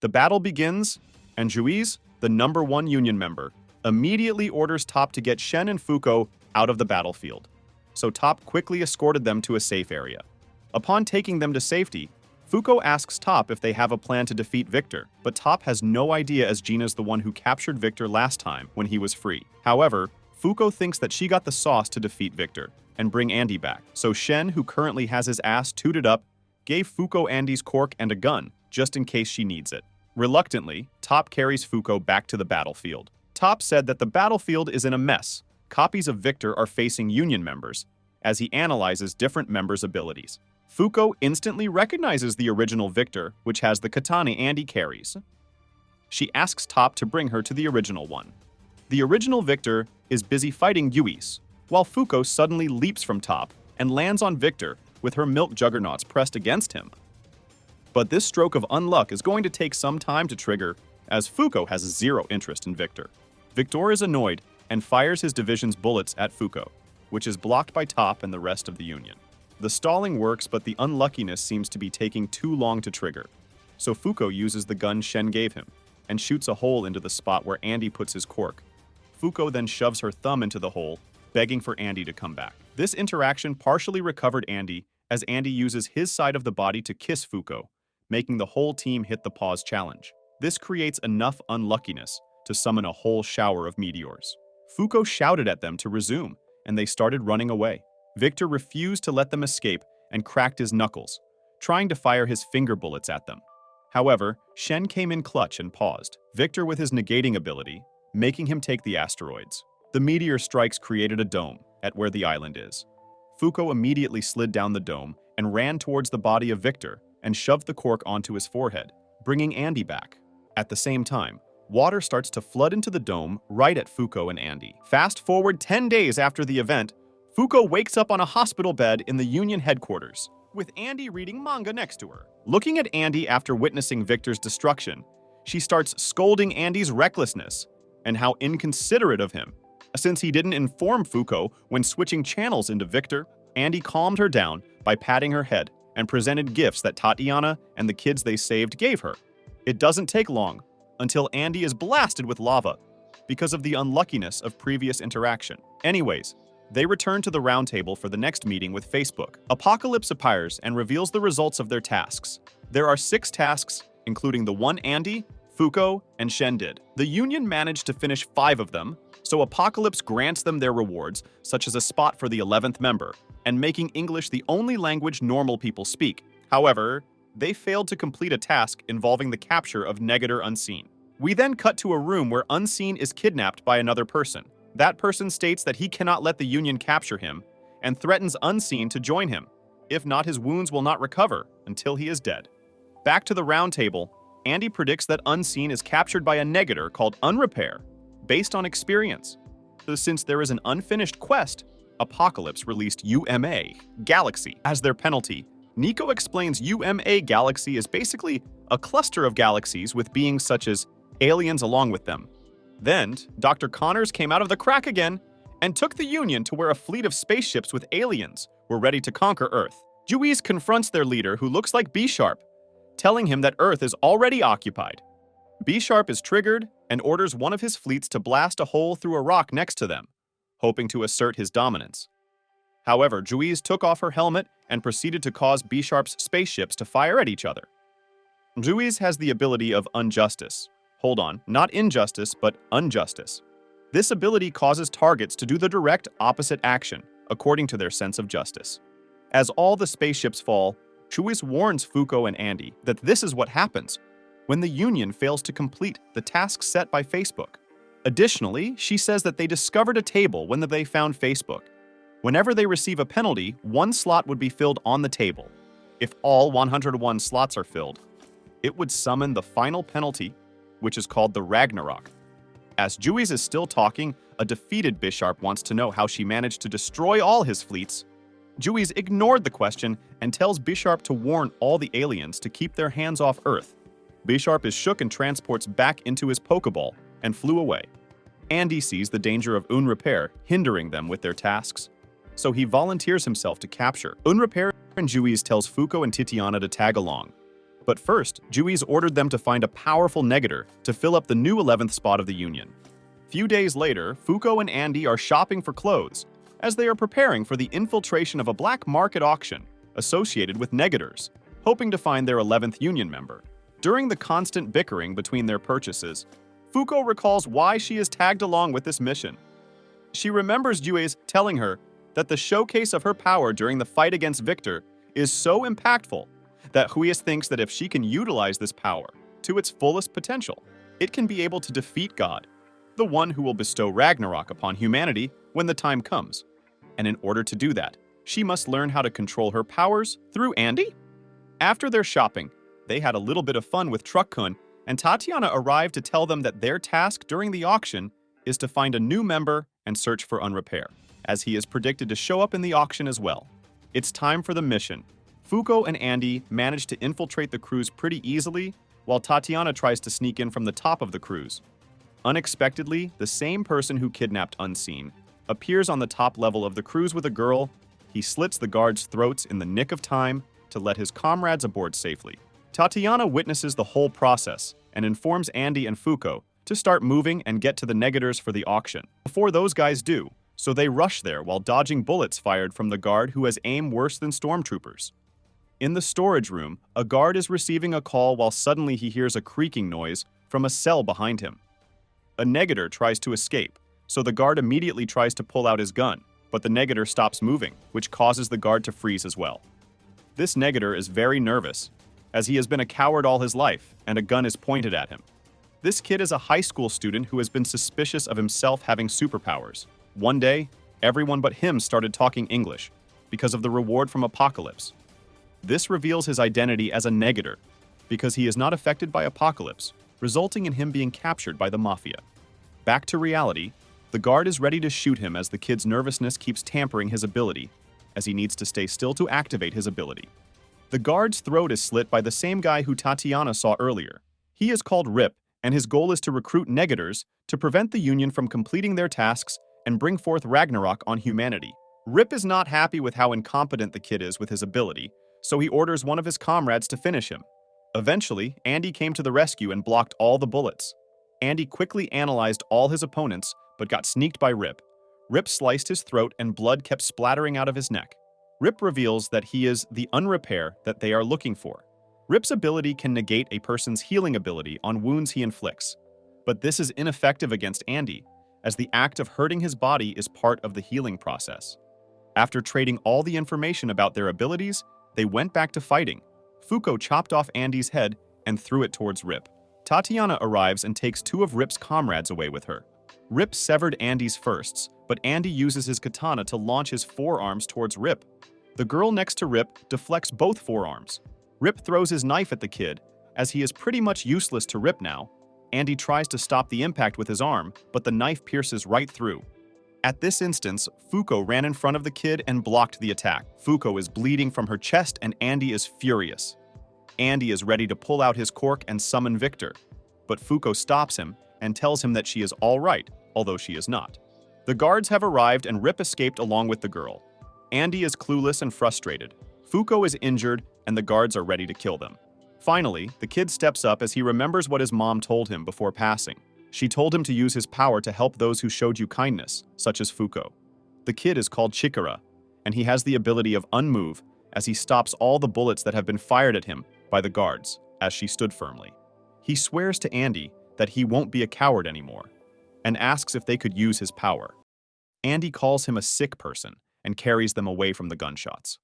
The battle begins, and Juiz, the #1 Union member, immediately orders Top to get Shen and Fuko out of the battlefield. So Top quickly escorted them to a safe area. Upon taking them to safety, Fuko asks Top if they have a plan to defeat Victor, but Top has no idea as Gina's the one who captured Victor last time when he was free. However, Fuko thinks that she got the sauce to defeat Victor and bring Andy back, so Shen, who currently has his ass tooted up, gave Fuko Andy's cork and a gun, just in case she needs it. Reluctantly, Top carries Fuko back to the battlefield. Top said that the battlefield is in a mess. Copies of Victor are facing Union members, as he analyzes different members' abilities. Fuko instantly recognizes the original Victor, which has the katana Andy carries. She asks Top to bring her to the original one. The original Victor is busy fighting Juiz, while Fuko suddenly leaps from Top and lands on Victor with her milk juggernauts pressed against him. But this stroke of unluck is going to take some time to trigger, as Fuko has zero interest in Victor. Victor is annoyed and fires his division's bullets at Fuko, which is blocked by Top and the rest of the Union. The stalling works, but the unluckiness seems to be taking too long to trigger. So Fuko uses the gun Shen gave him and shoots a hole into the spot where Andy puts his cork. Fuko then shoves her thumb into the hole, begging for Andy to come back. This interaction partially recovered Andy, as Andy uses his side of the body to kiss Fuko, making the whole team hit the pause challenge. This creates enough unluckiness to summon a whole shower of meteors. Fuko shouted at them to resume, and they started running away. Victor refused to let them escape and cracked his knuckles, trying to fire his finger bullets at them. However, Shen came in clutch and paused, Victor with his negating ability, making him take the asteroids. The meteor strikes created a dome at where the island is. Fuko immediately slid down the dome and ran towards the body of Victor and shoved the cork onto his forehead, bringing Andy back. At the same time, water starts to flood into the dome right at Fuko and Andy. Fast forward 10 days after the event, Fuko wakes up on a hospital bed in the Union headquarters, with Andy reading manga next to her. Looking at Andy after witnessing Victor's destruction, she starts scolding Andy's recklessness and how inconsiderate of him. Since he didn't inform Fuko when switching channels into Victor, Andy calmed her down by patting her head and presented gifts that Tatiana and the kids they saved gave her. It doesn't take long until Andy is blasted with lava because of the unluckiness of previous interaction. Anyways, they return to the round table for the next meeting with Facebook. Apocalypse appears and reveals the results of their tasks. There are 6 tasks, including the one Andy, Fuko, and Shen did. The Union managed to finish 5 of them, so Apocalypse grants them their rewards, such as a spot for the 11th member, and making English the only language normal people speak. However, they failed to complete a task involving the capture of Negator Unseen. We then cut to a room where Unseen is kidnapped by another person. That person states that he cannot let the Union capture him, and threatens Unseen to join him. If not, his wounds will not recover until he is dead. Back to the round table, Andy predicts that Unseen is captured by a negator called Unrepair, based on experience. Since there is an unfinished quest, Apocalypse released UMA Galaxy as their penalty. Nico explains UMA Galaxy is basically a cluster of galaxies with beings such as aliens along with them. Then, Dr. Connors came out of the crack again and took the Union to where a fleet of spaceships with aliens were ready to conquer Earth. Juiz confronts their leader, who looks like B-Sharp, telling him that Earth is already occupied. B-Sharp is triggered and orders one of his fleets to blast a hole through a rock next to them, hoping to assert his dominance. However, Juiz took off her helmet and proceeded to cause B-Sharp's spaceships to fire at each other. Juiz has the ability of Injustice. Hold on, not injustice, but unjustice. This ability causes targets to do the direct opposite action, according to their sense of justice. As all the spaceships fall, Juiz warns Fuko and Andy that this is what happens when the Union fails to complete the task set by Facebook. Additionally, she says that they discovered a table when they found Facebook. Whenever they receive a penalty, 1 slot would be filled on the table. If all 101 slots are filled, it would summon the final penalty, which is called the Ragnarok. As Juiz is still talking, a defeated B-Sharp wants to know how she managed to destroy all his fleets. Juiz ignored the question and tells B-Sharp to warn all the aliens to keep their hands off Earth. B-Sharp is shook and transports back into his Pokeball and flew away. Andy sees the danger of Unrepair hindering them with their tasks, so he volunteers himself to capture Unrepair, and Juiz tells Fuko and Titiana to tag along. But first, Juiz ordered them to find a powerful negator to fill up the new 11th spot of the Union. Few days later, Fuko and Andy are shopping for clothes, as they are preparing for the infiltration of a black market auction associated with negators, hoping to find their 11th Union member. During the constant bickering between their purchases, Fuko recalls why she is tagged along with this mission. She remembers Juiz telling her that the showcase of her power during the fight against Victor is so impactful that Juiz thinks that if she can utilize this power to its fullest potential, it can be able to defeat God, the one who will bestow Ragnarok upon humanity when the time comes. And in order to do that, she must learn how to control her powers through Andy? After their shopping, they had a little bit of fun with Truck-kun, and Tatiana arrived to tell them that their task during the auction is to find a new member and search for Unrepair, as he is predicted to show up in the auction as well. It's time for the mission. Fuko and Andy manage to infiltrate the cruise pretty easily, while Tatiana tries to sneak in from the top of the cruise. Unexpectedly, the same person who kidnapped Unseen appears on the top level of the cruise with a girl. He slits the guards' throats in the nick of time to let his comrades aboard safely. Tatiana witnesses the whole process and informs Andy and Fuko to start moving and get to the negators for the auction before those guys do, so they rush there while dodging bullets fired from the guard who has aim worse than stormtroopers. In the storage room, a guard is receiving a call while suddenly he hears a creaking noise from a cell behind him. A negator tries to escape, so the guard immediately tries to pull out his gun, but the negator stops moving, which causes the guard to freeze as well. This negator is very nervous, as he has been a coward all his life, and a gun is pointed at him. This kid is a high school student who has been suspicious of himself having superpowers. One day, everyone but him started talking English, because of the reward from Apocalypse. This reveals his identity as a negator, because he is not affected by Apocalypse, resulting in him being captured by the Mafia. Back to reality, the guard is ready to shoot him as the kid's nervousness keeps tampering his ability, as he needs to stay still to activate his ability. The guard's throat is slit by the same guy who Tatiana saw earlier. He is called Rip, and his goal is to recruit negators to prevent the Union from completing their tasks and bring forth Ragnarok on humanity. Rip is not happy with how incompetent the kid is with his ability, so he orders one of his comrades to finish him. Eventually, Andy came to the rescue and blocked all the bullets. Andy quickly analyzed all his opponents, but got sneaked by Rip. Rip sliced his throat and blood kept splattering out of his neck. Rip reveals that he is the Unrepair that they are looking for. Rip's ability can negate a person's healing ability on wounds he inflicts, but this is ineffective against Andy, as the act of hurting his body is part of the healing process. After trading all the information about their abilities, they went back to fighting. Fuko chopped off Andy's head and threw it towards Rip. Tatiana arrives and takes two of Rip's comrades away with her. Rip severed Andy's firsts, but Andy uses his katana to launch his forearms towards Rip. The girl next to Rip deflects both forearms. Rip throws his knife at the kid, as he is pretty much useless to Rip now. Andy tries to stop the impact with his arm, but the knife pierces right through. At this instance, Fuko ran in front of the kid and blocked the attack. Fuko is bleeding from her chest and Andy is furious. Andy is ready to pull out his cork and summon Victor, but Fuko stops him and tells him that she is all right, although she is not. The guards have arrived and Rip escaped along with the girl. Andy is clueless and frustrated. Fuko is injured and the guards are ready to kill them. Finally, the kid steps up as he remembers what his mom told him before passing. She told him to use his power to help those who showed you kindness, such as Fuko. The kid is called Chikara, and he has the ability of unmove as he stops all the bullets that have been fired at him by the guards, as she stood firmly. He swears to Andy that he won't be a coward anymore, and asks if they could use his power. Andy calls him a sick person and carries them away from the gunshots.